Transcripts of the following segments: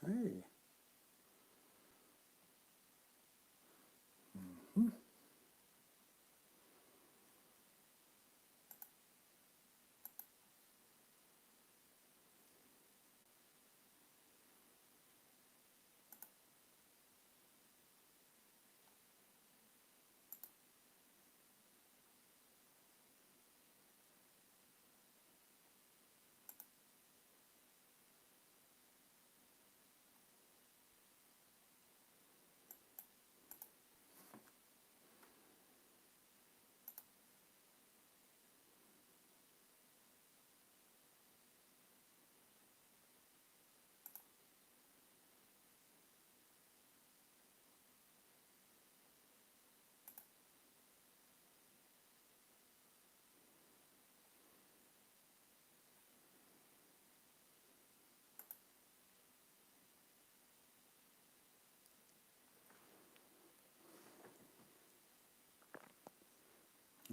Hey. Mhm.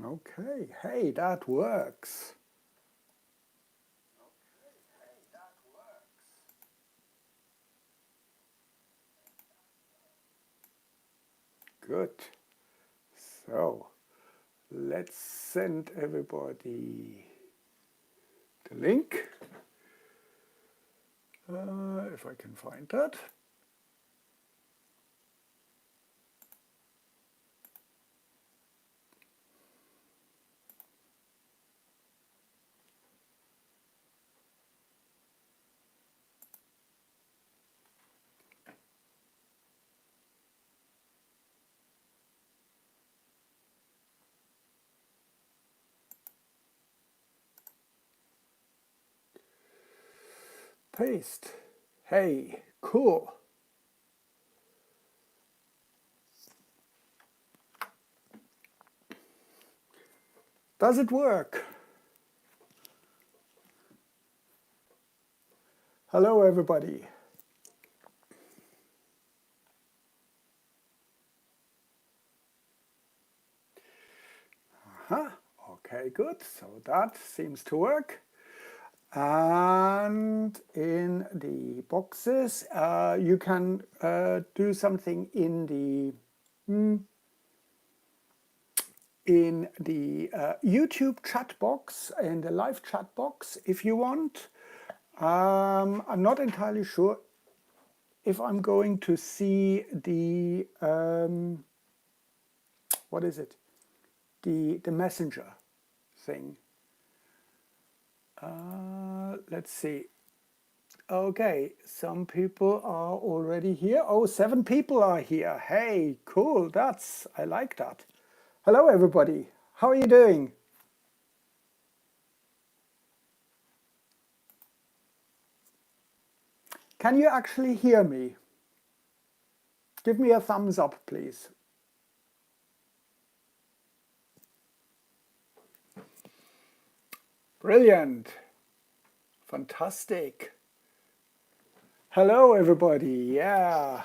Okay, hey, that works. Good. So let's send everybody the link, if I can find that. Paste. Hey, cool. Does it work? Hello, everybody. Huh? Okay, good. So that seems to work. And in the boxes, you can do something in the YouTube chat box, in the live chat box, if you want. I'm not entirely sure if I'm going to see the what is it? The messenger thing. Let's see. Okay, some people are already here. Oh, 7 people are here. Hey, cool. I like that. Hello, everybody. How are you doing? Can you actually hear me? Give me a thumbs up, please. Brilliant. Fantastic. Hello, everybody. Yeah.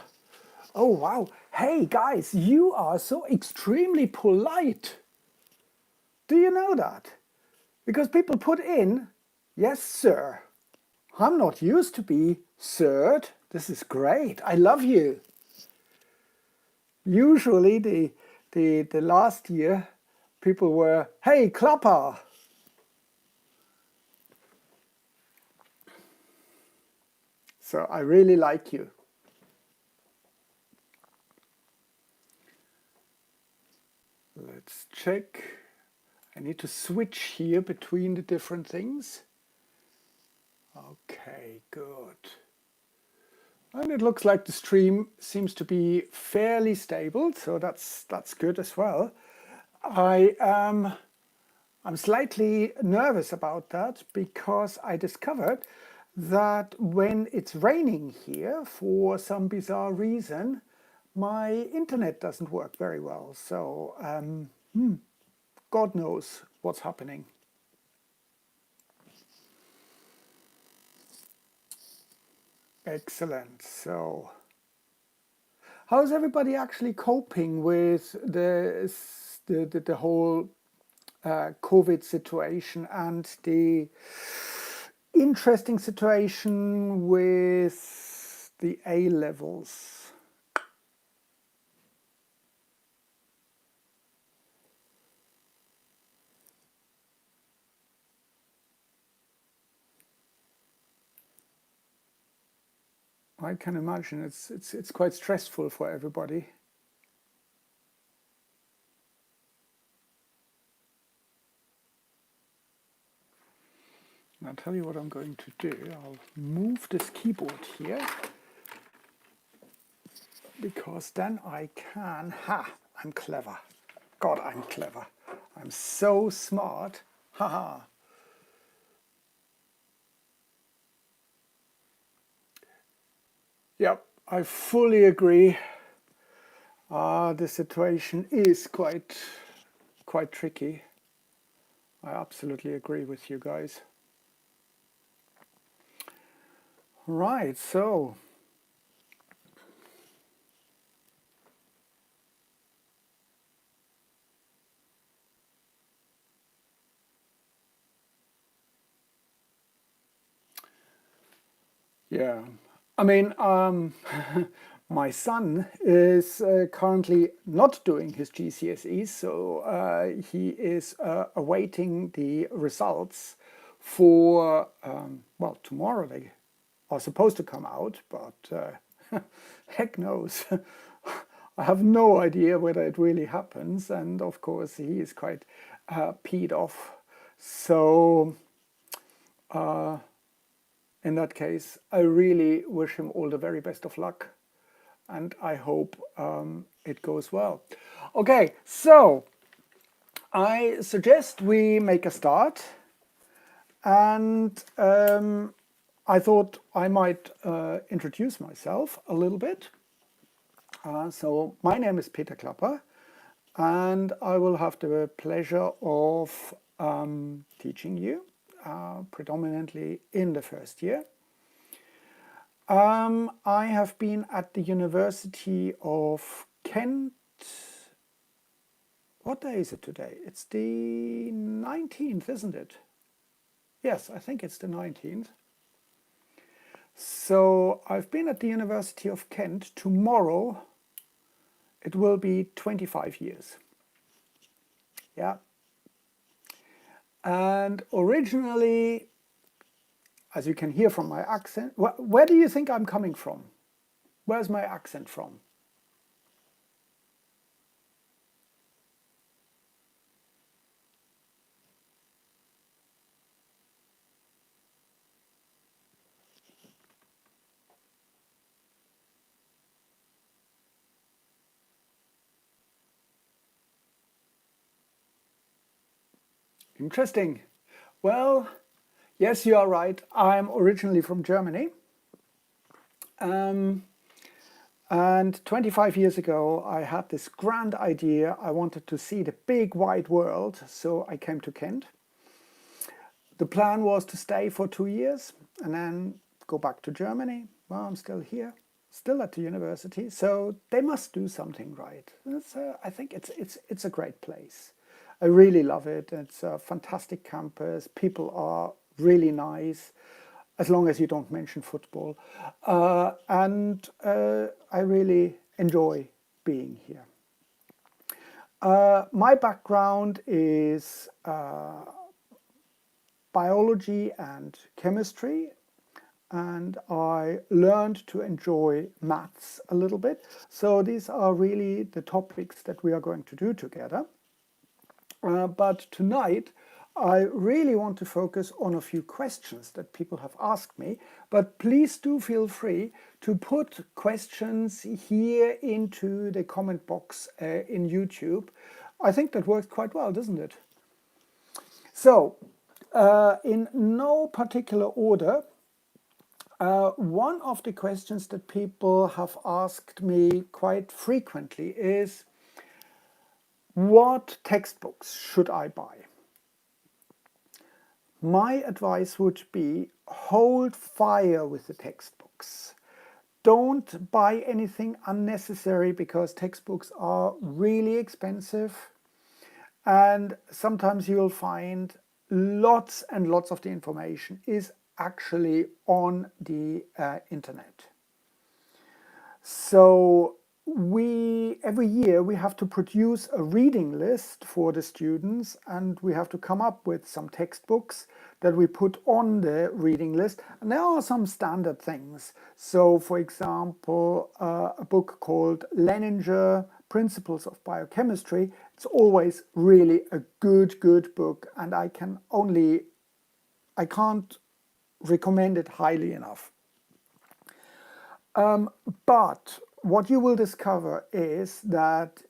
Oh, wow. Hey, guys, you are so extremely polite. Do you know that? Because people put in, yes, sir. I'm not used to be sirred. This is great. I love you. Usually the last year people were, hey, Klapper. So I really like you. Let's check. I need to switch here between the different things. Okay, good. And it looks like the stream seems to be fairly stable, so that's good as well. I'm slightly nervous about that because I discovered that when it's raining here, for some bizarre reason, my internet doesn't work very well. So God knows what's happening. Excellent. So how's everybody actually coping with the whole COVID situation and the interesting situation with the A levels. I can imagine it's quite stressful for everybody. I'll tell you what I'm going to do. I'll move this keyboard here, because then I can, I'm clever. God, I'm clever. I'm so smart. Haha. Yep, I fully agree. The situation is quite tricky. I absolutely agree with you guys. Right, so yeah, I mean, my son is currently not doing his GCSEs, so he is awaiting the results for, well, tomorrow they are supposed to come out, but heck knows. I have no idea whether it really happens, and of course he is quite peed off. So in that case, I really wish him all the very best of luck, and I hope it goes well. Okay, so I suggest we make a start, and I thought I might introduce myself a little bit. So my name is Peter Klapper, and I will have the pleasure of teaching you, predominantly in the first year. I have been at the University of Kent. What day is it today? It's the 19th, isn't it? Yes, I think it's the 19th. So I've been at the University of Kent. Tomorrow it will be 25 years. Yeah. And originally, as you can hear from my accent, where do you think I'm coming from? Where's my accent from? Interesting. Well, yes, you are right. I'm originally from Germany. And 25 years ago, I had this grand idea. I wanted to see the big wide world, so I came to Kent. The plan was to stay for 2 years and then go back to Germany. Well, I'm still here, still at the university, so they must do something right. I think it's a great place. I really love it. It's a fantastic campus. People are really nice, as long as you don't mention football. And I really enjoy being here. My background is biology and chemistry, and I learned to enjoy maths a little bit. So these are really the topics that we are going to do together. But tonight, I really want to focus on a few questions that people have asked me. But please do feel free to put questions here into the comment box in YouTube. I think that works quite well, doesn't it? So, in no particular order, one of the questions that people have asked me quite frequently is, what textbooks should I buy? My advice would be, hold fire with the textbooks. Don't buy anything unnecessary, because textbooks are really expensive, and sometimes you'll find lots and lots of the information is actually on the internet. So every year we have to produce a reading list for the students, and we have to come up with some textbooks that we put on the reading list. And there are some standard things. So for example, a book called Leninger, Principles of Biochemistry. It's always really a good book, and I can't recommend it highly enough. But what you will discover is that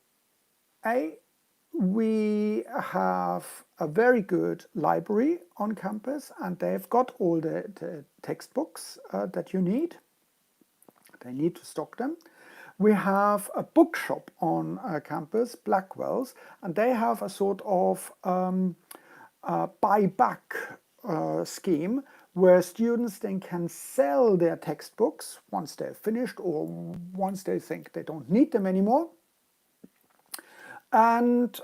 we have a very good library on campus, and they've got all the textbooks that you need. They need to stock them. We have a bookshop on campus, Blackwell's, and they have a sort of buyback scheme where students then can sell their textbooks once they're finished or once they think they don't need them anymore. And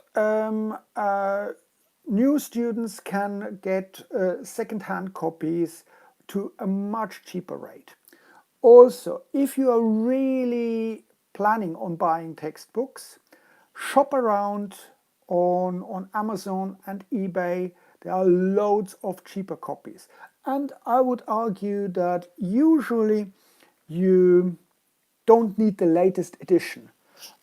new students can get second-hand copies to a much cheaper rate. Also, if you are really planning on buying textbooks, shop around on Amazon and eBay. There are loads of cheaper copies. And I would argue that usually you don't need the latest edition.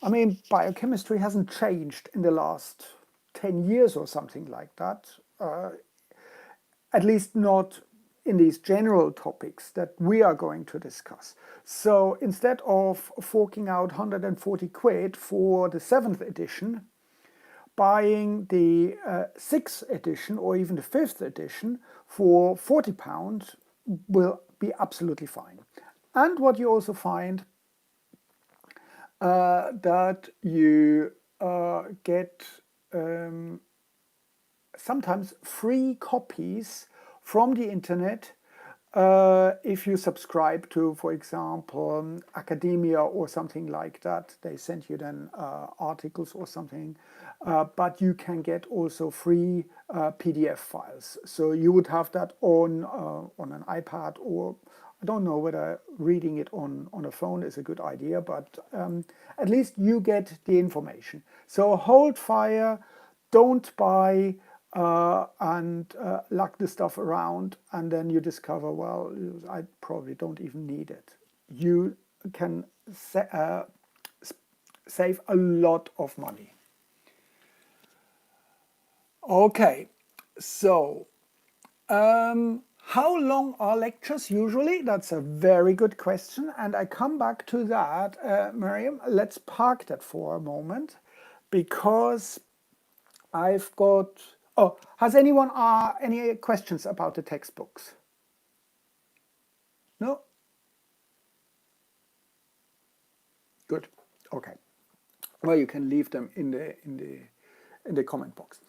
I mean, biochemistry hasn't changed in the last 10 years or something like that. At least not in these general topics that we are going to discuss. So instead of forking out 140 quid for the 7th edition, buying the 6th edition or even the 5th edition for £40 will be absolutely fine. And what you also find that you get sometimes free copies from the internet if you subscribe to, for example, academia or something like that. They send you then articles or something, but you can get also free PDF files. So you would have that on an iPad, or I don't know whether reading it on a phone is a good idea, but at least you get the information. So hold fire, don't buy and lug the stuff around, and then you discover, well, I probably don't even need it. You can save a lot of money. Okay, so how long are lectures usually? That's a very good question, and I come back to that, Miriam. Let's park that for a moment, because I've got... Oh, has anyone any questions about the textbooks? No? Good. Okay. Well, you can leave them in the comment box.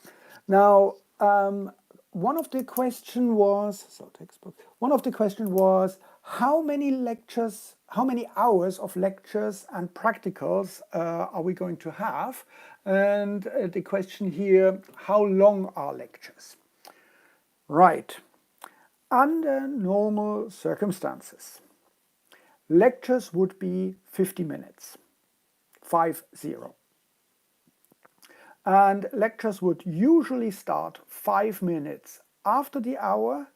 Now, one of the question was how many lectures, how many hours of lectures and practicals are we going to have? And the question here, how long are lectures? Right. Under normal circumstances, lectures would be 50 minutes, 50. And lectures would usually start 5 minutes after the hour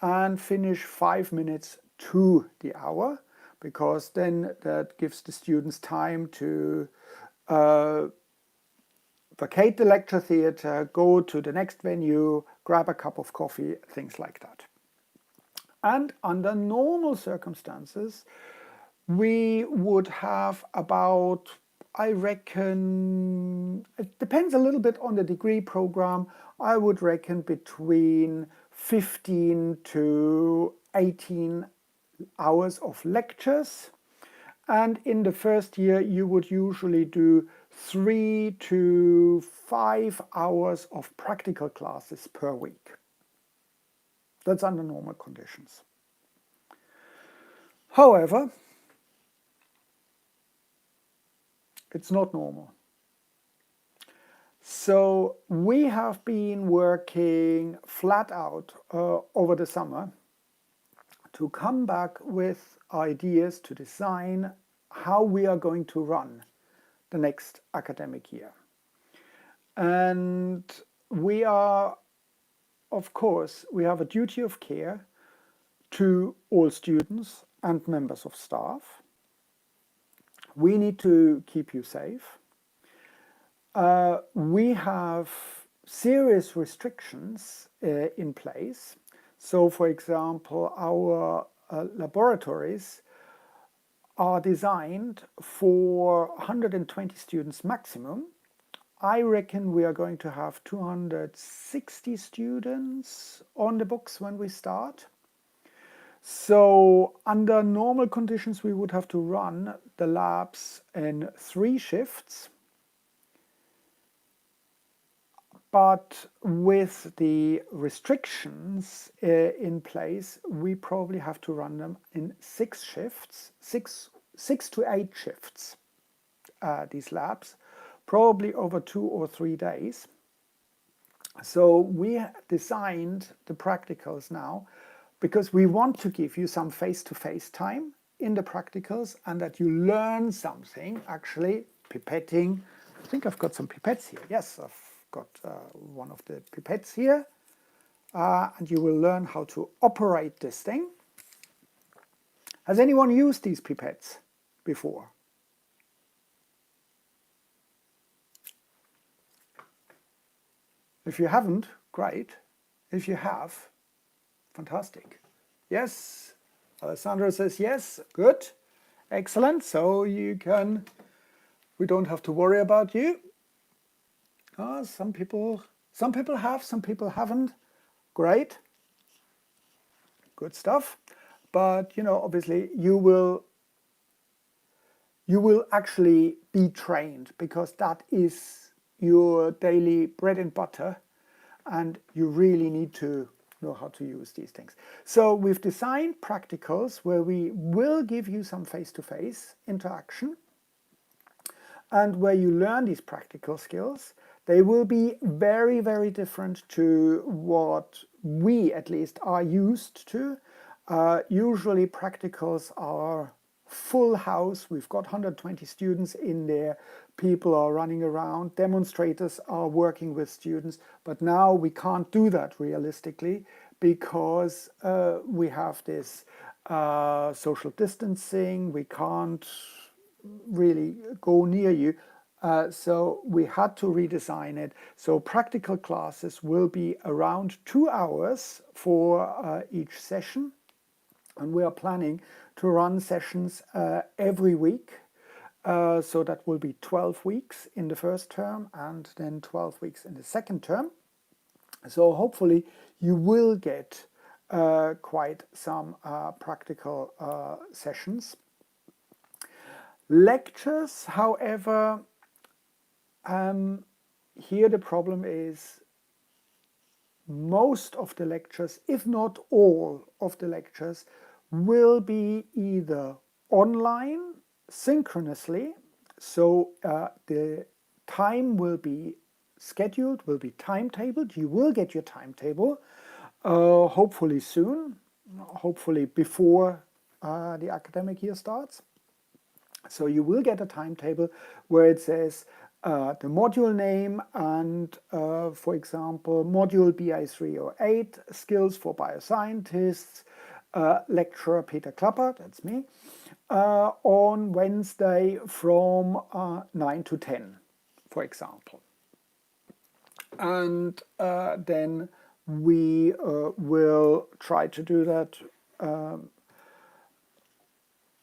and finish 5 minutes to the hour, because then that gives the students time to vacate the lecture theatre, go to the next venue, grab a cup of coffee, things like that. And under normal circumstances, we would have about, I reckon, it depends a little bit on the degree program, I would reckon between 15 to 18 hours of lectures. And in the first year, you would usually do 3 to 5 hours of practical classes per week. That's under normal conditions. However, it's not normal. So we have been working flat out over the summer to come back with ideas to design how we are going to run the next academic year. And we are, of course, we have a duty of care to all students and members of staff. We need to keep you safe. We have serious restrictions in place. So, for example, our laboratories are designed for 120 students maximum. I reckon we are going to have 260 students on the books when we start. So under normal conditions, we would have to run the labs in 3 shifts. But with the restrictions in place, we probably have to run them in 6 shifts, 6 to 8 shifts, these labs, probably over 2 or 3 days. So we designed the practicals now because we want to give you some face-to-face time in the practicals and that you learn something, actually pipetting. I think I've got some pipettes here. Yes, I've got one of the pipettes here. And you will learn how to operate this thing. Has anyone used these pipettes before? If you haven't, great. If you have, fantastic. Yes, Alessandra says yes, good, excellent. So we don't have to worry about you. Some people have, some people haven't. Great, good stuff. But obviously you will actually be trained because that is your daily bread and butter, and you really need to know how to use these things. So we've designed practicals where we will give you some face-to-face interaction, and where you learn these practical skills. They will be very, very different to what we at least are used to. Usually practicals are full house. We've got 120 students in there. People are running around. Demonstrators are working with students. But now we can't do that realistically because we have this social distancing. We can't really go near you. So we had to redesign it. So practical classes will be around 2 hours for each session. And we are planning to run sessions every week. So that will be 12 weeks in the first term and then 12 weeks in the second term. So hopefully you will get quite some practical sessions. Lectures, however, here the problem is most of the lectures, if not all of the lectures, will be either online synchronously, so the time will be scheduled, will be timetabled. You will get your timetable, hopefully soon, hopefully before the academic year starts. So you will get a timetable where it says the module name and, for example, module BI308, Skills for Bioscientists, lecturer Peter Klapper, that's me, on Wednesday from 9 to 10, for example. And then we will try to do that.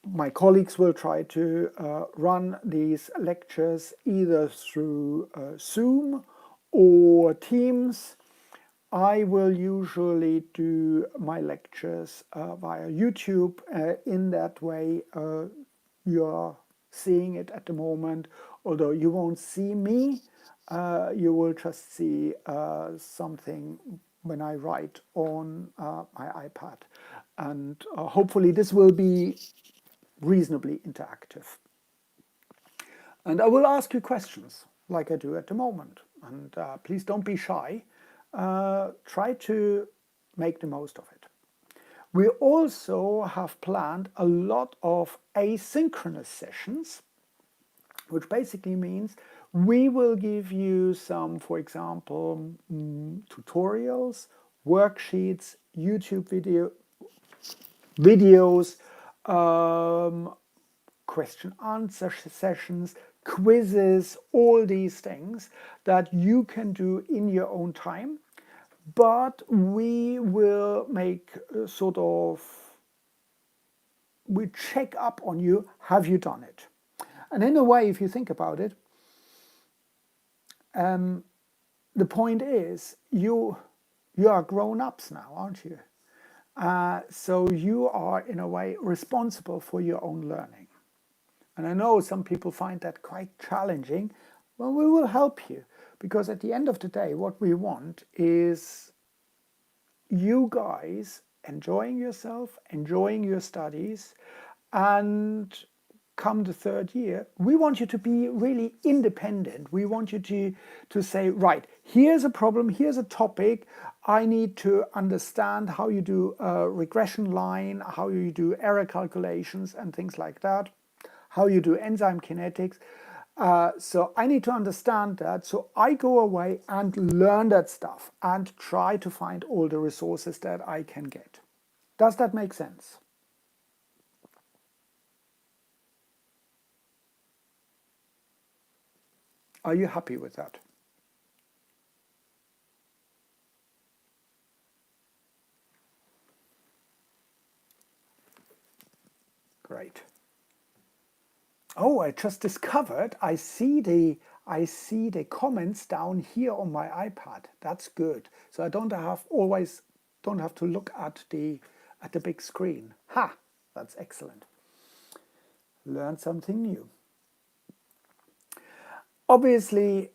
My colleagues will try to run these lectures either through Zoom or Teams. I will usually do my lectures via YouTube. In that way, you're seeing it at the moment. Although you won't see me, you will just see something when I write on my iPad. And hopefully this will be reasonably interactive. And I will ask you questions like I do at the moment. And please don't be shy. Try to make the most of it. We also have planned a lot of asynchronous sessions, which basically means we will give you some, for example, tutorials, worksheets, YouTube videos, question answer sessions, quizzes, all these things that you can do in your own time. But we will make we check up on you, have you done it? And in a way, if you think about it, the point is you are grown-ups now, aren't you? So you are, in a way, responsible for your own learning. And I know some people find that quite challenging. Well, we will help you, because at the end of the day, what we want is you guys enjoying yourself, enjoying your studies, and come the third year, we want you to be really independent. We want you to say, right, here's a problem, here's a topic. I need to understand how you do a regression line, how you do error calculations and things like that, how you do enzyme kinetics. So I need to understand that. So I go away and learn that stuff and try to find all the resources that I can get. Does that make sense? Are you happy with that? Great. Oh, I just discovered I see the comments down here on my iPad. That's good. So I don't have to look at the big screen. Ha! That's excellent. Learn something new. Obviously,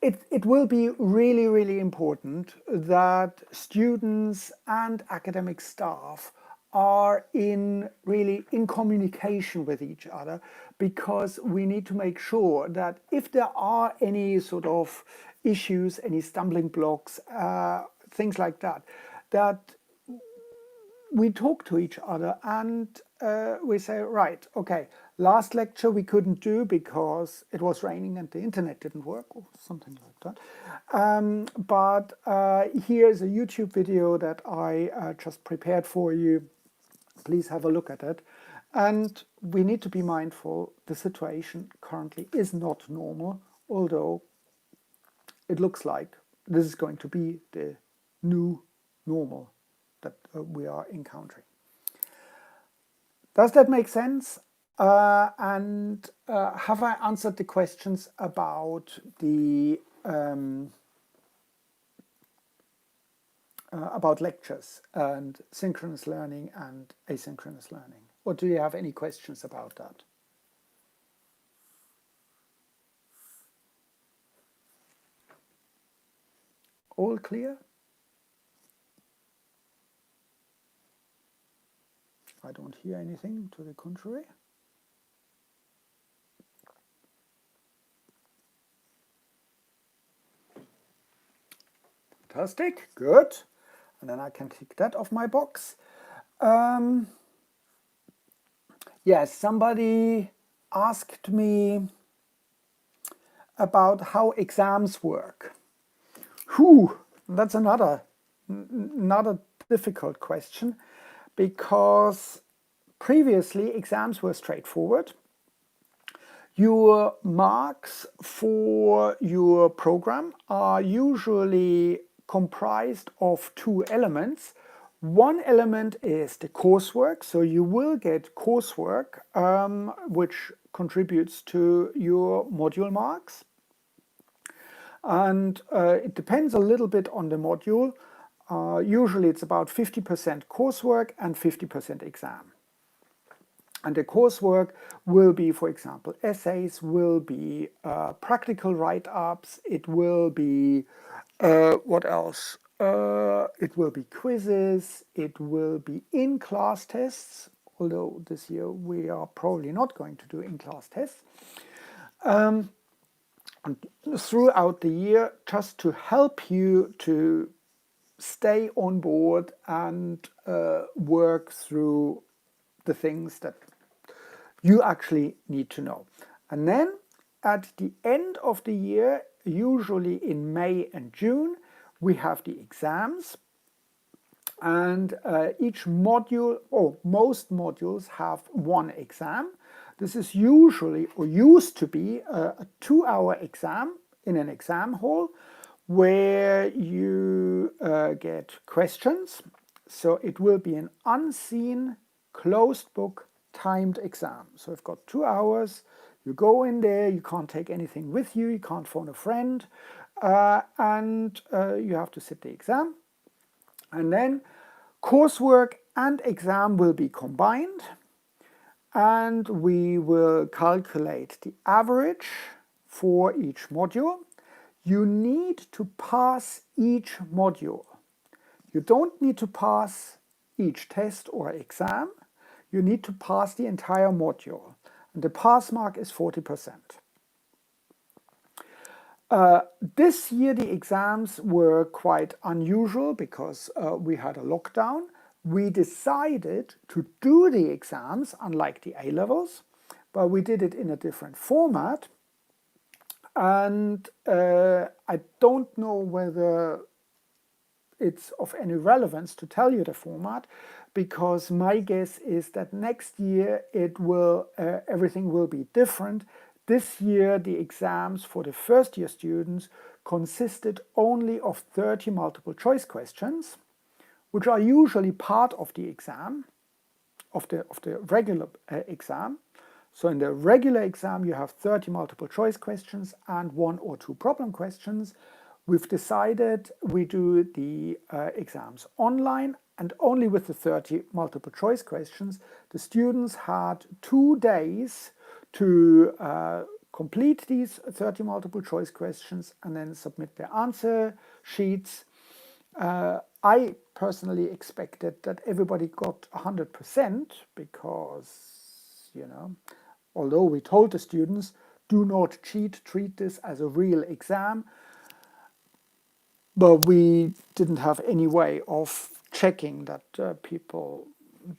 it will be really, really important that students and academic staff are really in communication with each other, because we need to make sure that if there are any sort of issues, any stumbling blocks, things like that, that we talk to each other and we say, right, okay, last lecture we couldn't do because it was raining and the internet didn't work or something like that. But here's a YouTube video that I just prepared for you. Please have a look at it. And we need to be mindful the situation currently is not normal, although it looks like this is going to be the new normal that we are encountering. Does that make sense? And have I answered the questions about the about lectures and synchronous learning and asynchronous learning? Or do you have any questions about that? All clear? I don't hear anything to the contrary. Fantastic, good. And then I can tick that off my box. Yes, somebody asked me about how exams work. Whew, that's another difficult question, because previously exams were straightforward. Your marks for your program are usually comprised of two elements. One element is the coursework, so you will get coursework which contributes to your module marks. And it depends a little bit on the module. Usually it's about 50% coursework and 50% exam. And the coursework will be, for example, essays, will be practical write-ups, it will be, what else? It will be quizzes, it will be in-class tests, although this year we are probably not going to do in-class tests. And throughout the year, just to help you to stay on board and work through the things that you actually need to know. And then at the end of the year, usually in May and June, we have the exams. And each module, or most modules, have one exam. This is usually, or used to be, a 2-hour exam in an exam hall where you get questions. So it will be an unseen, closed book, timed exam. So you've got 2 hours, you go in there, you can't take anything with you, you can't phone a friend, and you have to sit the exam. And then coursework and exam will be combined, and we will calculate the average for each module. You need to pass each module. You don't need to pass each test or exam. You need to pass the entire module. And the pass mark is 40%. This year the exams were quite unusual because we had a lockdown. We decided to do the exams, unlike the A-levels, but we did it in a different format. And I don't know whether it's of any relevance to tell you the format, because my guess is that next year it will everything will be different. This year the exams for the first year students consisted only of 30 multiple choice questions, which are usually part of the exam, of the regular exam. So in the regular exam you have 30 multiple choice questions and 1 or 2 problem questions. We've decided we do the exams online, and only with the 30 multiple choice questions. The students had 2 days to complete these 30 multiple choice questions and then submit their answer sheets. I personally expected that everybody got 100% because, although we told the students, do not cheat, treat this as a real exam, but we didn't have any way of checking that people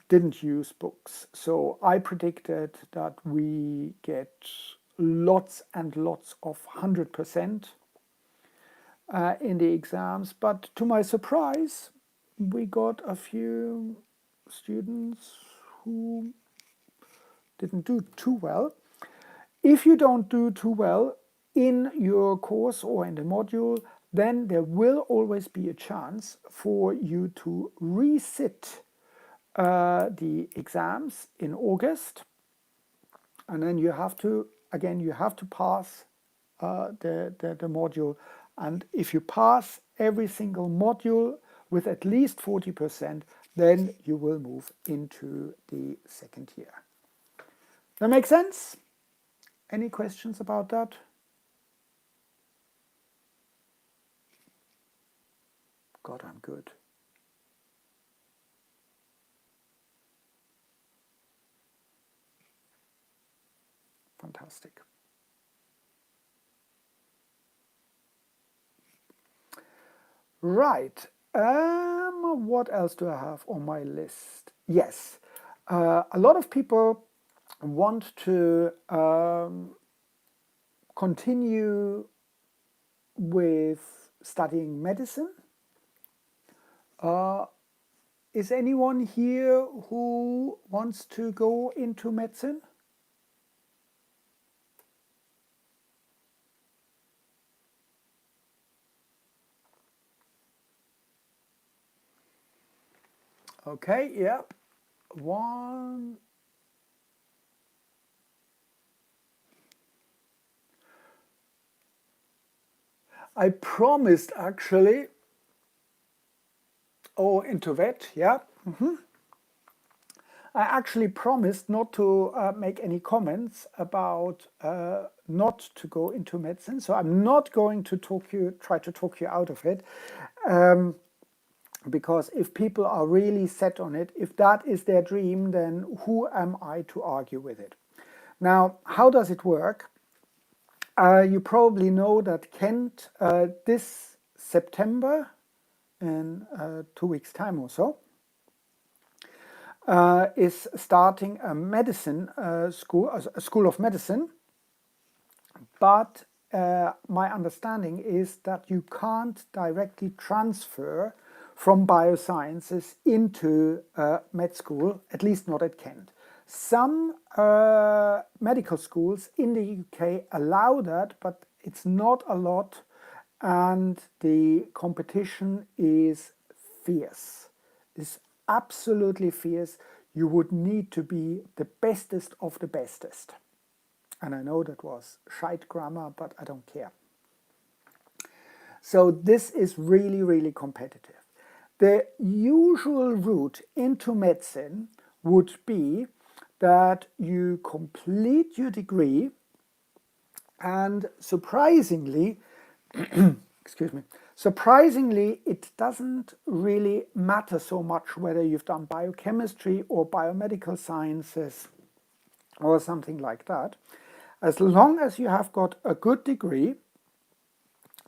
didn't use books. So I predicted that we get lots and lots of 100% in the exams. But to my surprise, we got a few students who didn't do too well. If you don't do too well in your course or in the module, then there will always be a chance for you to resit the exams in August, and then you have to pass the module. And if you pass every single module with at least 40%, then you will move into the second year. That make sense? Any questions about that? God, I'm good. Fantastic. Right. What else do I have on my list? Yes. A lot of people want to continue with studying medicine. Is anyone here who wants to go into medicine? Okay, yeah. One. I promised actually. Oh, into vet, yeah. I actually promised not to make any comments about not to go into medicine. So I'm not going to try to talk you out of it. Because if people are really set on it, if that is their dream, then who am I to argue with it? Now, how does it work? You probably know that Kent this September in 2 weeks' time or so, is starting a medicine school, a school of medicine. But my understanding is that you can't directly transfer from biosciences into med school, at least not at Kent. Some medical schools in the UK allow that, but it's not a lot, and the competition is fierce. It's absolutely fierce. You would need to be the bestest of the bestest. And I know that was shite grammar, but I don't care. So this is really, really competitive. The usual route into medicine would be that you complete your degree, and surprisingly, excuse me, surprisingly, it doesn't really matter so much whether you've done biochemistry or biomedical sciences or something like that. As long as you have got a good degree,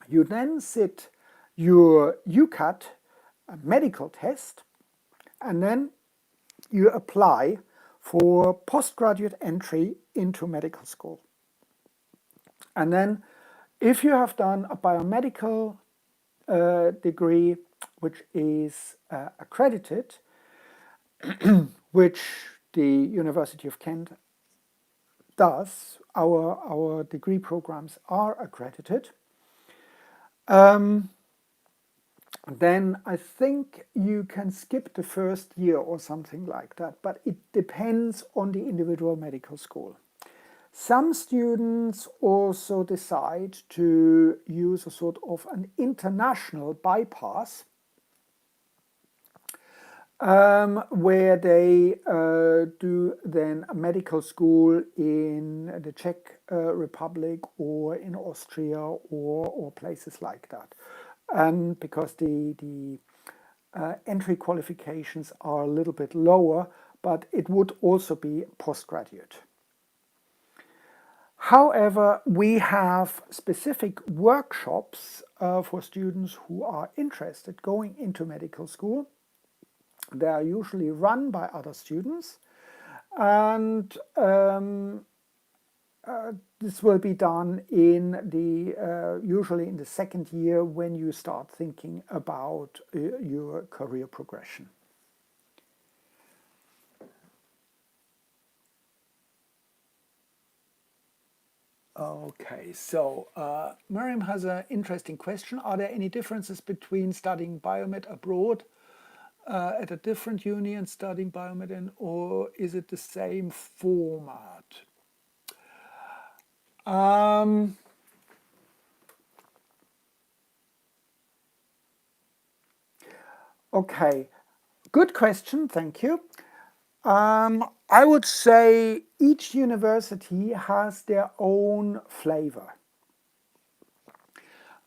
you then sit your UCAT medical test, and then you apply for postgraduate entry into medical school. And then if you have done a biomedical degree which is accredited, which the University of Kent does, our degree programs are accredited, then I think you can skip the first year or something like that, but it depends on the individual medical school. Some students also decide to use a sort of an international bypass, where they do then a medical school in the Czech Republic or in Austria or places like that. And because the entry qualifications are a little bit lower, but it would also be postgraduate. However, we have specific workshops for students who are interested going into medical school. They are usually run by other students, and this will be done in the usually in the second year when you start thinking about your career progression. Okay, so Miriam has an interesting question. Are there any differences between studying biomed abroad at a different uni and studying biomed, or is it the same format? Okay, good question, thank you. I would say each university has their own flavor.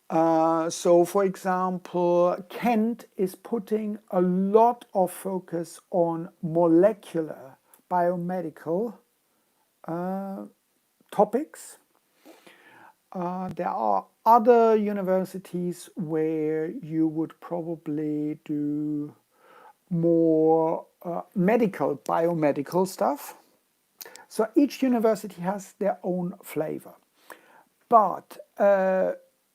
So, for example, Kent is putting a lot of focus on molecular biomedical topics. There are other universities where you would probably do more medical, biomedical stuff. So each university has their own flavor. But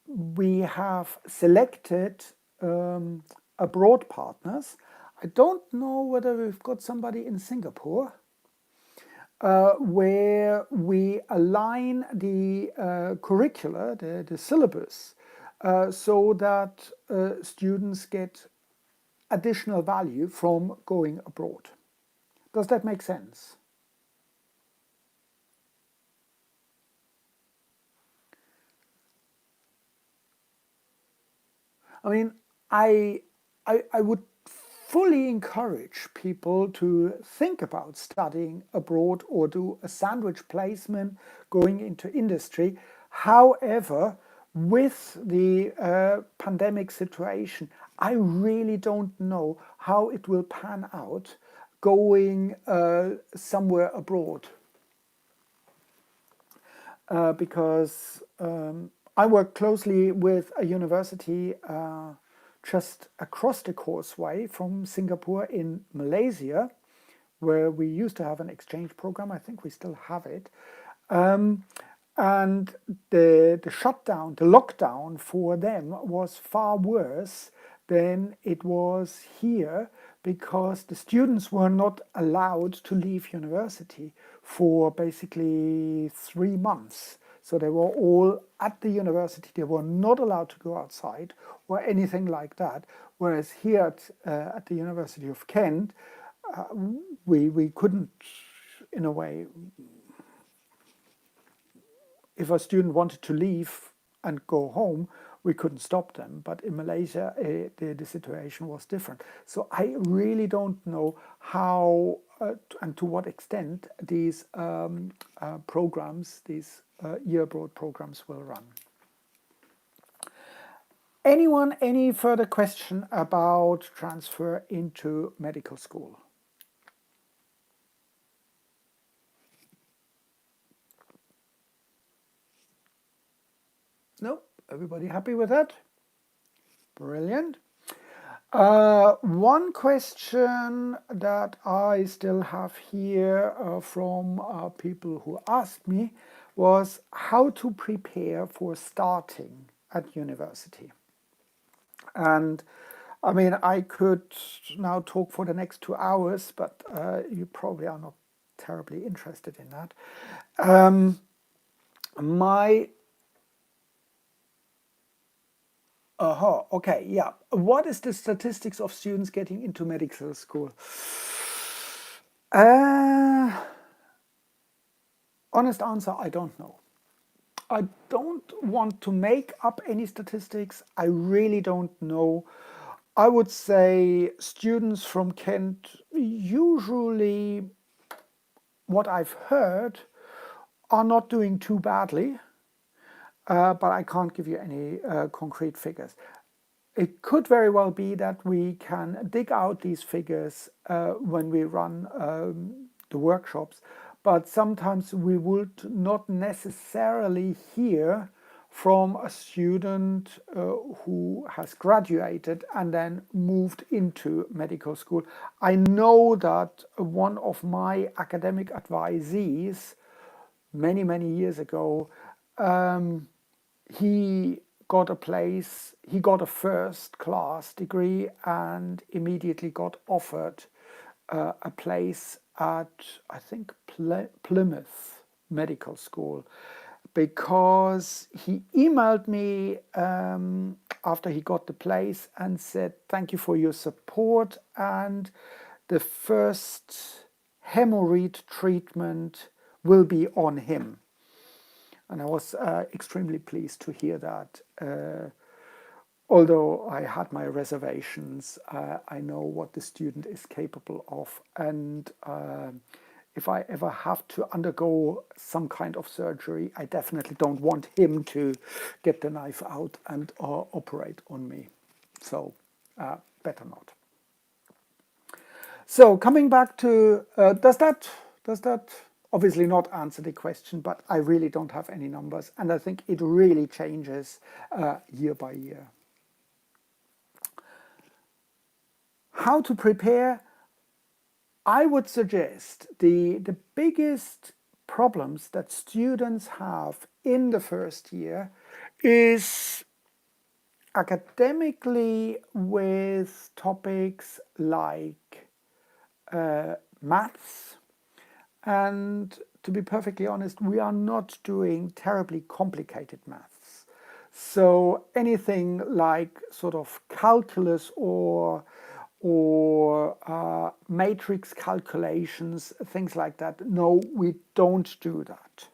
we have selected abroad partners. I don't know whether we've got somebody in Singapore where we align the curricula, the syllabus, so that students get additional value from going abroad. Does that make sense? I mean, I would fully encourage people to think about studying abroad or do a sandwich placement going into industry. However, with the pandemic situation, I really don't know how it will pan out going somewhere abroad. Because I work closely with a university just across the causeway from Singapore in Malaysia, where we used to have an exchange program. I think we still have it. And the shutdown, the lockdown for them was far worse than it was here, because the students were not allowed to leave university for basically 3 months. So they were all at the university. They were not allowed to go outside or anything like that. Whereas here at the University of Kent, we couldn't, in a way, if a student wanted to leave and go home, we couldn't stop them. But in Malaysia, the situation was different. So I really don't know how and to what extent these programs, these year abroad programs will run. Anyone, any further question about transfer into medical school? No? Everybody happy with that? Brilliant. One question that I still have here from people who asked me was how to prepare for starting at university. And I mean, I could now talk for the next 2 hours, but you probably are not terribly interested in that. Okay, yeah. What is the statistics of students getting into medical school? Honest answer, I don't know. I don't want to make up any statistics. I really don't know. I would say students from Kent, usually what I've heard, are not doing too badly, but I can't give you any concrete figures. It could very well be that we can dig out these figures when we run the workshops, but sometimes we would not necessarily hear from a student who has graduated and then moved into medical school. I know that one of my academic advisees many, many years ago, he got a place, he got a first class degree and immediately got offered a place at, I think, Plymouth Medical School, because he emailed me after he got the place and said, thank you for your support, and the first hemorrhoid treatment will be on him. And I was extremely pleased to hear that. Although I had my reservations, I know what the student is capable of. And if I ever have to undergo some kind of surgery, I definitely don't want him to get the knife out and operate on me. So better not. So coming back to, does that obviously not answer the question, but I really don't have any numbers, and I think it really changes year by year. How to prepare? I would suggest the biggest problems that students have in the first year is academically with topics like maths. And to be perfectly honest, we are not doing terribly complicated maths. So anything like sort of calculus or matrix calculations, things like that, no, we don't do that.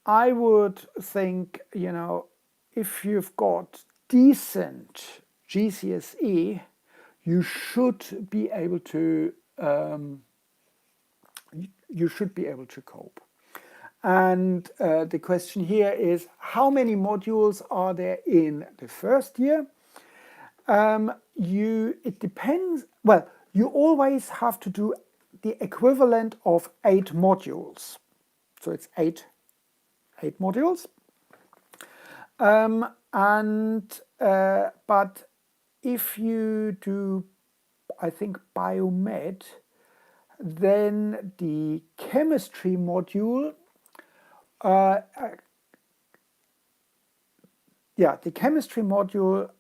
I would think, if you've got decent GCSE, you should be able to cope. And the question here is, how many modules are there in the first year? It depends. Well, you always have to do the equivalent of 8 modules. So it's eight modules. And but if you do, I think, biomed, then the chemistry module, the chemistry module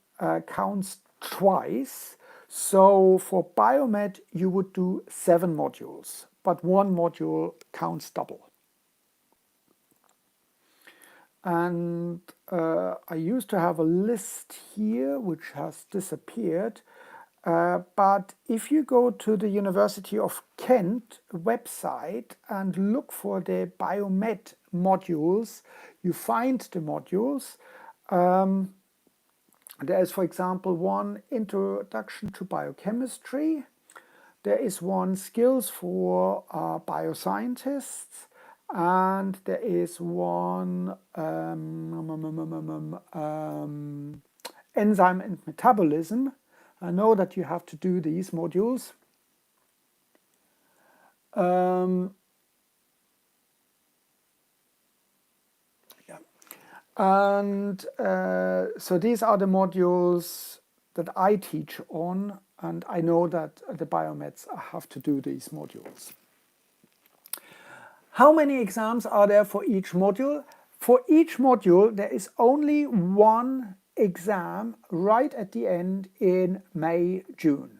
counts twice. So for biomed, you would do 7 modules, but one module counts double. And I used to have a list here, which has disappeared. But if you go to the University of Kent website and look for the biomed modules, you find the modules. There is, for example, one Introduction to Biochemistry. There is one Skills for Bioscientists. And there is one Enzyme and Metabolism. I know that you have to do these modules. And so these are the modules that I teach on, and I know that the biomeds have to do these modules. How many exams are there for each module? For each module, there is only one exam right at the end in May, June.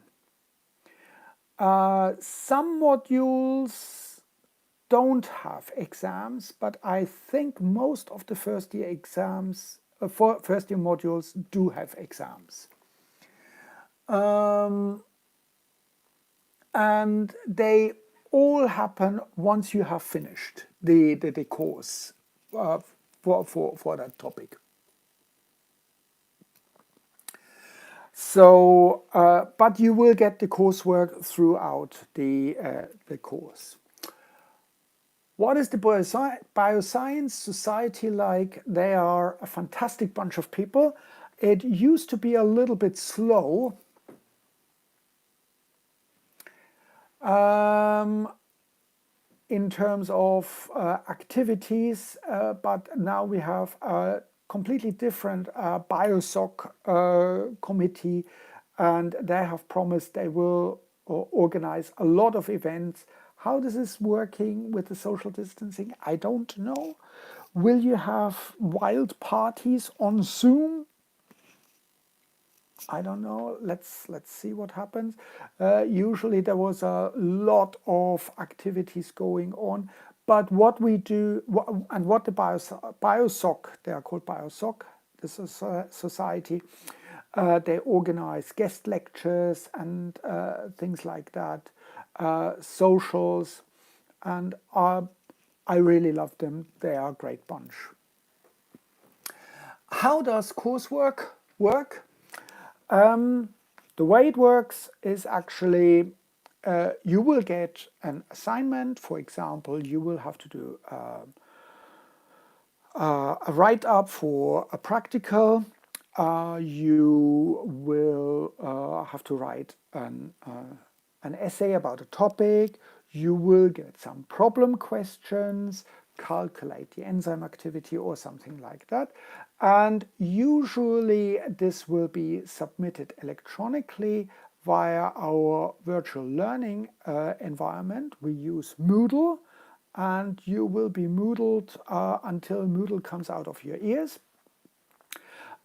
Some modules don't have exams, but I think most of the first year exams, first year modules do have exams. And they all happen once you have finished the course for that topic. So, but you will get the coursework throughout the course. What is the Bioscience Society like? They are a fantastic bunch of people. It used to be a little bit slow. In terms of activities, but now we have a completely different BioSoc committee, and they have promised they will organize a lot of events. How this is working with the social distancing, I don't know. Will you have wild parties on Zoom? I don't know. Let's see what happens. Usually there was a lot of activities going on, but what we do and what the BioSoc, they are called BioSoc, this is a society. They organize guest lectures and things like that, socials, and I really love them. They are a great bunch. How does coursework work? The way it works is actually you will get an assignment. For example, you will have to do a write-up for a practical. You will have to write an essay about a topic. You will get some problem questions, calculate the enzyme activity or something like that. And usually this will be submitted electronically via our virtual learning environment. We use Moodle, and you will be Moodled until Moodle comes out of your ears.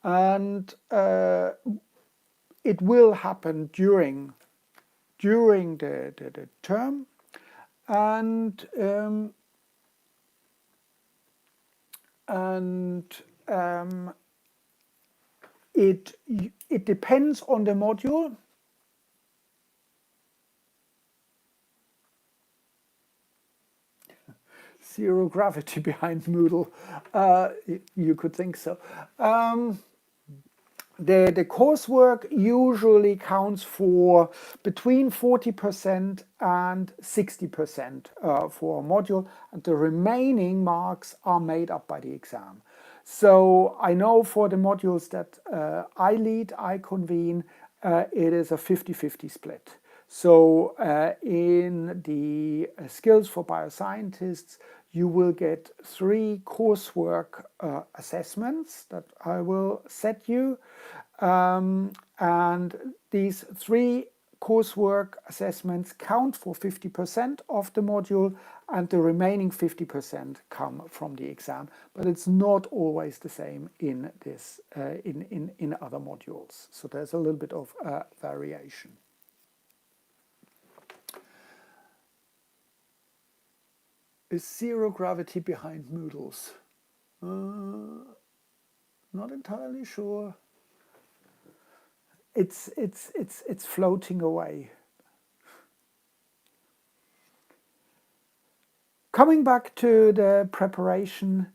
And it will happen during the term. And it depends on the module. Zero gravity behind Moodle. You could think so. The coursework usually counts for between 40% and 60% for a module, and the remaining marks are made up by the exam. So I know for the modules that I lead, I convene, it is a 50-50 split. So in the skills for bioscientists, you will get 3 coursework assessments that I will set you. And these 3 coursework assessments count for 50% of the module, and the remaining 50% come from the exam. But it's not always the same in this in other modules. So there's a little bit of variation. Is zero gravity behind Moodles? Not entirely sure. It's floating away. Coming back to the preparation,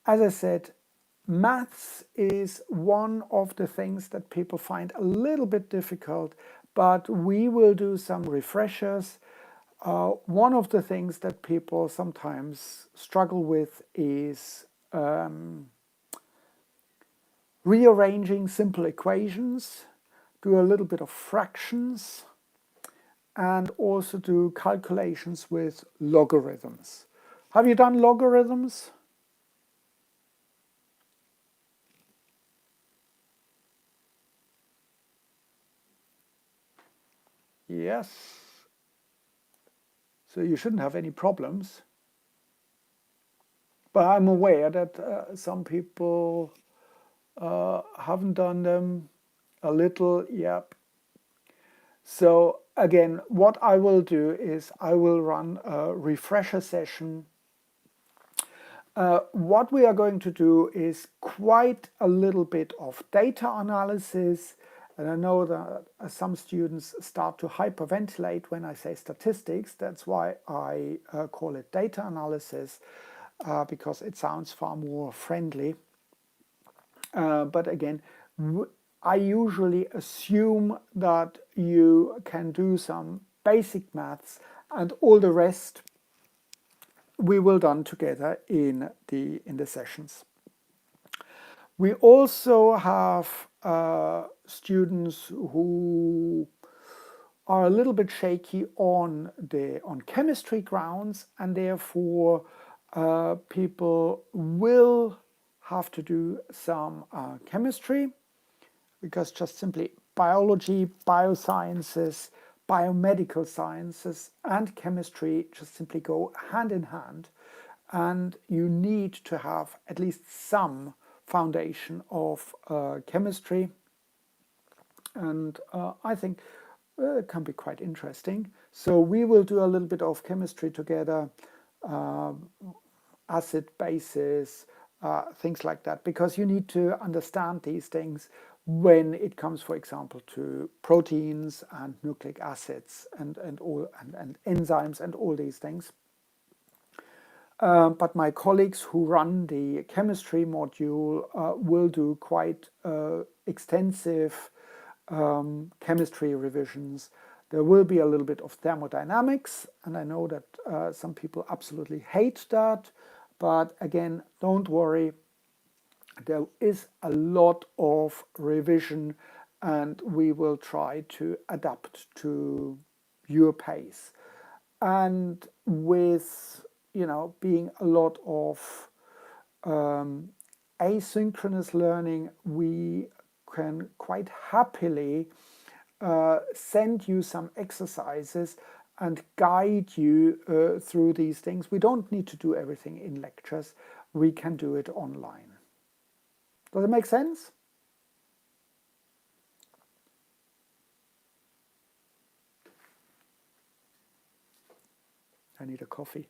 as I said, maths is one of the things that people find a little bit difficult, but we will do some refreshers. One of the things that people sometimes struggle with is rearranging simple equations, do a little bit of fractions, and also do calculations with logarithms. Have you done logarithms? Yes. So you shouldn't have any problems. But I'm aware that some people haven't done them a little. Yep. So again, what I will do is I will run a refresher session. What we are going to do is quite a little bit of data analysis. And I know that some students start to hyperventilate when I say statistics. That's why I call it data analysis, because it sounds far more friendly. But again, I usually assume that you can do some basic maths, and all the rest we will done together in the sessions. We also have students who are a little bit shaky on chemistry grounds, and therefore people will have to do some chemistry, because just simply biology, biosciences, biomedical sciences and chemistry just simply go hand in hand, and you need to have at least some foundation of chemistry, and I think it can be quite interesting. So we will do a little bit of chemistry together, acid, bases, things like that, because you need to understand these things when it comes, for example, to proteins and nucleic acids and enzymes and all these things. But my colleagues who run the chemistry module will do quite extensive chemistry revisions. There will be a little bit of thermodynamics, and I know that some people absolutely hate that, but again, don't worry. There is a lot of revision, and we will try to adapt to your pace. And with being a lot of asynchronous learning, we can quite happily send you some exercises and guide you through these things. We don't need to do everything in lectures. We can do it online. Does it make sense? I need a coffee.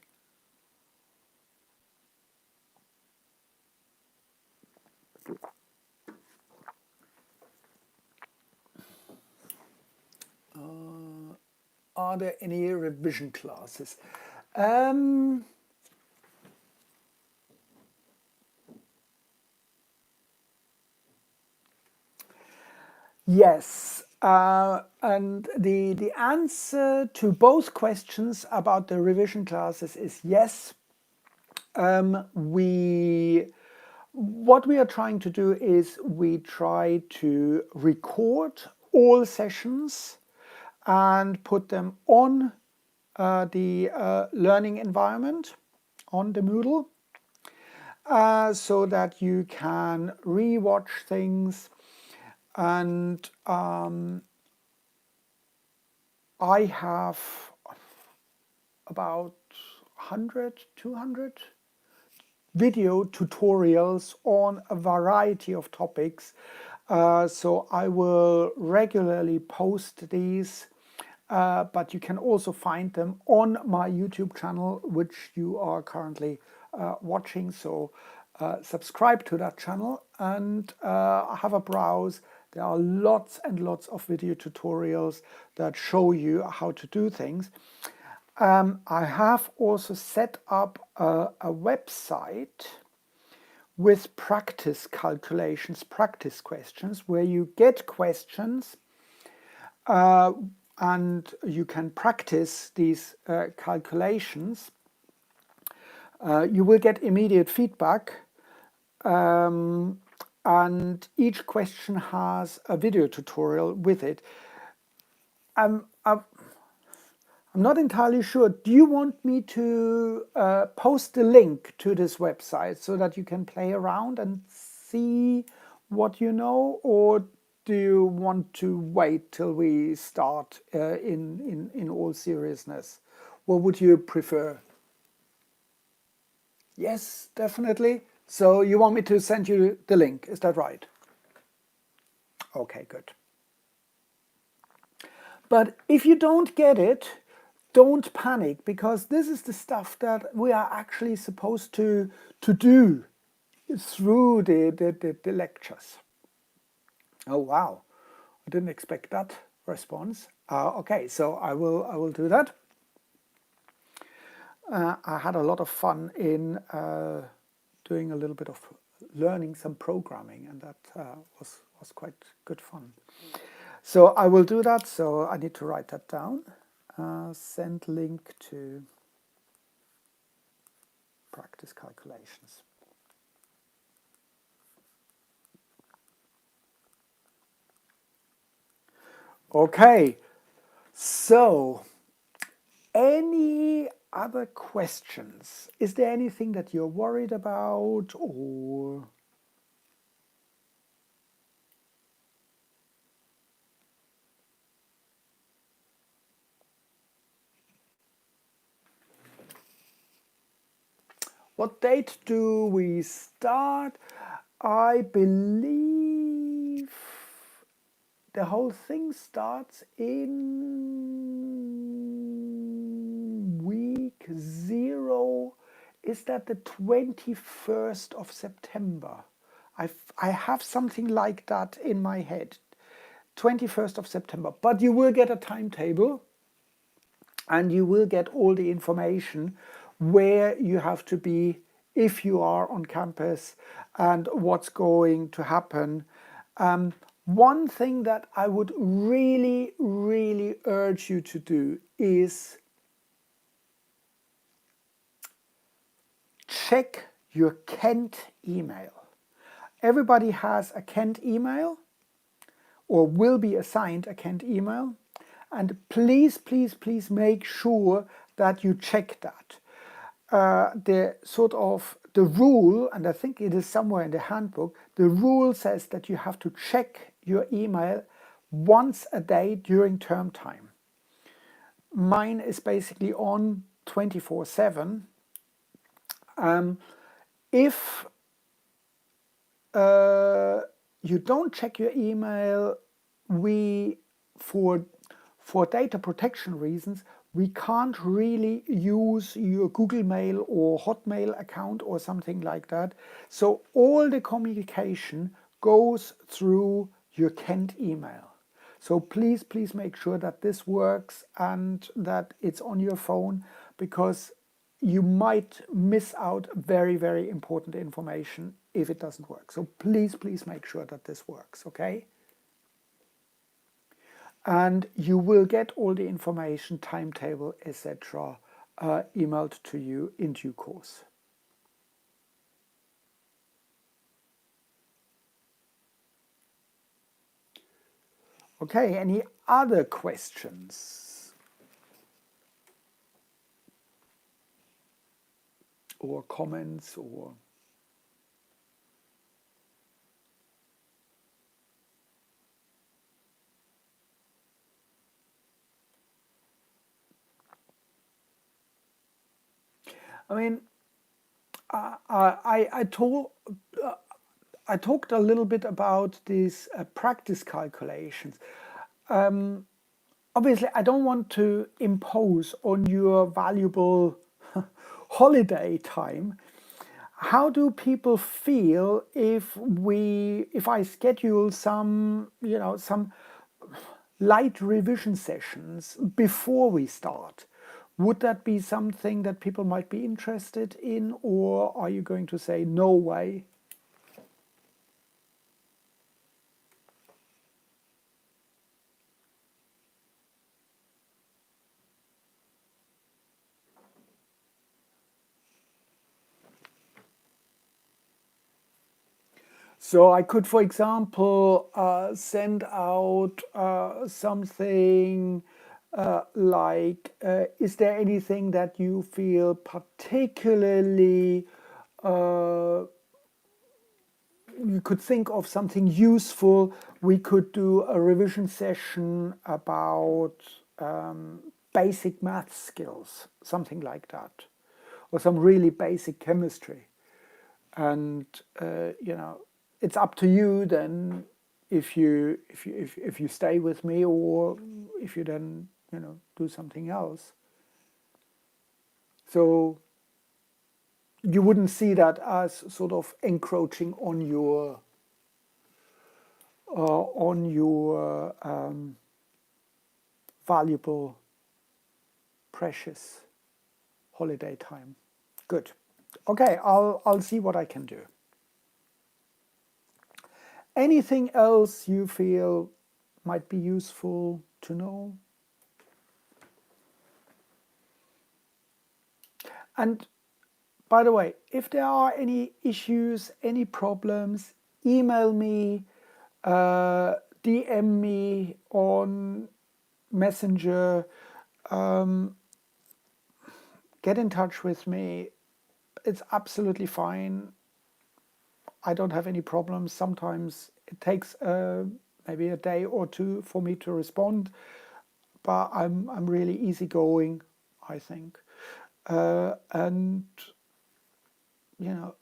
Are there any revision classes? Yes, and the answer to both questions about the revision classes is yes. What we are trying to do is we try to record all sessions and put them on the learning environment. on the Moodle, so that you can rewatch things. And I have about 100, 200 video tutorials on a variety of topics. So I will regularly post these, but you can also find them on my YouTube channel, which you are currently watching. So subscribe to that channel and have a browse. There are lots and lots of video tutorials that show you how to do things. I have also set up a website with practice calculations, practice questions, where you get questions and you can practice these calculations. You will get immediate feedback, and each question has a video tutorial with it. I'm not entirely sure. Do you want me to post the link to this website so that you can play around and see what you know, or do you want to wait till we start in all seriousness? What would you prefer? Yes, definitely. So you want me to send you the link, is that right? Okay, good. But if you don't get it, don't panic, because this is the stuff that we are actually supposed to do through the lectures. Oh wow, I didn't expect that response. Okay, so I will do that. I had a lot of fun in doing a little bit of learning some programming, and that was quite good fun. So I will do that. So I need to write that down. Send link to practice calculations. Okay, so any other questions? Is there anything that you're worried about, or? What date do we start? I believe the whole thing starts in week 0. Is that the 21st of September? I have something like that in my head. 21st of September. But you will get a timetable and you will get all the information where you have to be if you are on campus and what's going to happen. One thing that I would really, really urge you to do is check your Kent email. Everybody has a Kent email or will be assigned a Kent email. And please, please, please make sure that you check that. The rule, and I think it is somewhere in the handbook, the rule says that you have to check your email once a day during term time. Mine is basically on 24/7. If you don't check your email, for data protection reasons, we can't really use your Google Mail or Hotmail account or something like that. So all the communication goes through your Kent email. So please, please make sure that this works and that it's on your phone, because you might miss out very, very important information if it doesn't work. So please, please make sure that this works, okay? And you will get all the information, timetable, etc., emailed to you in due course. Okay, any other questions? or comments or... I mean, I told I talked a little bit about these practice calculations. Obviously, I don't want to impose on your valuable holiday time. How do people feel if I schedule some, some light revision sessions before we start? Would that be something that people might be interested in, or are you going to say no way? So I could, for example, send out something is there anything that you feel particularly, uh, you could think of something useful? We could do a revision session about basic math skills, something like that, or some really basic chemistry. And it's up to you then if you stay with me, or if you then do something else. So you wouldn't see that as sort of encroaching on your valuable, precious holiday time. Good. Okay, I'll see what I can do. Anything else you feel might be useful to know? And by the way, if there are any issues, any problems, email me, uh, DM me on Messenger, get in touch with me. It's absolutely fine. I don't have any problems. Sometimes it takes maybe a day or two for me to respond, but I'm really easygoing, I think. And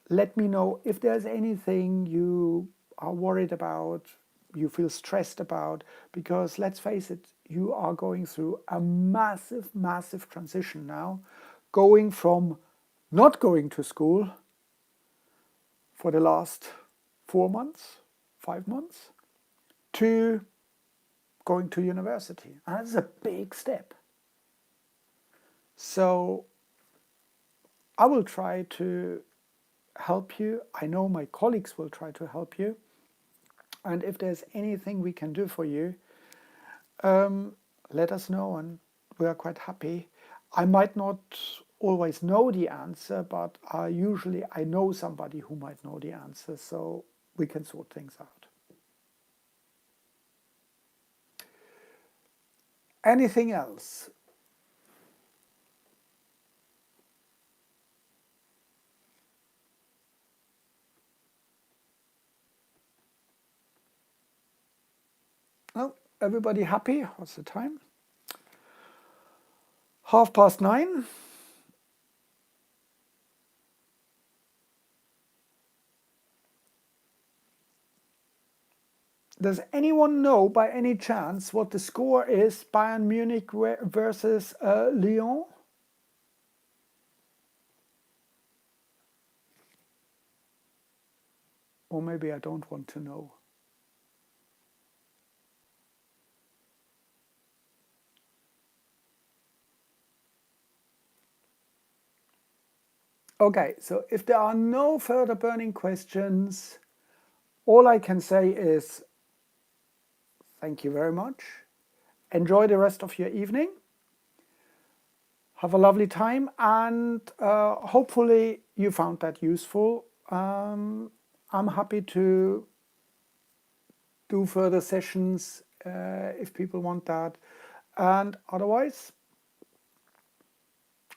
let me know if there's anything you are worried about, you feel stressed about, because let's face it, you are going through a massive, massive transition now, going from not going to school for the last 4 months, 5 months, to going to university. And that's a big step. So I will try to help you. I know my colleagues will try to help you. And if there's anything we can do for you, let us know, and we are quite happy. I might not always know the answer, but usually I know somebody who might know the answer, so we can sort things out. Anything else? Oh, everybody happy? What's the time? 9:30. Does anyone know by any chance what the score is? Bayern Munich versus Lyon? Or maybe I don't want to know. Okay, so if there are no further burning questions, all I can say is thank you very much. Enjoy the rest of your evening. Have a lovely time, and hopefully you found that useful. I'm happy to do further sessions if people want that. And otherwise,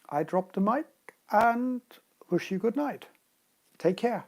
I drop the mic and wish you good night. Take care.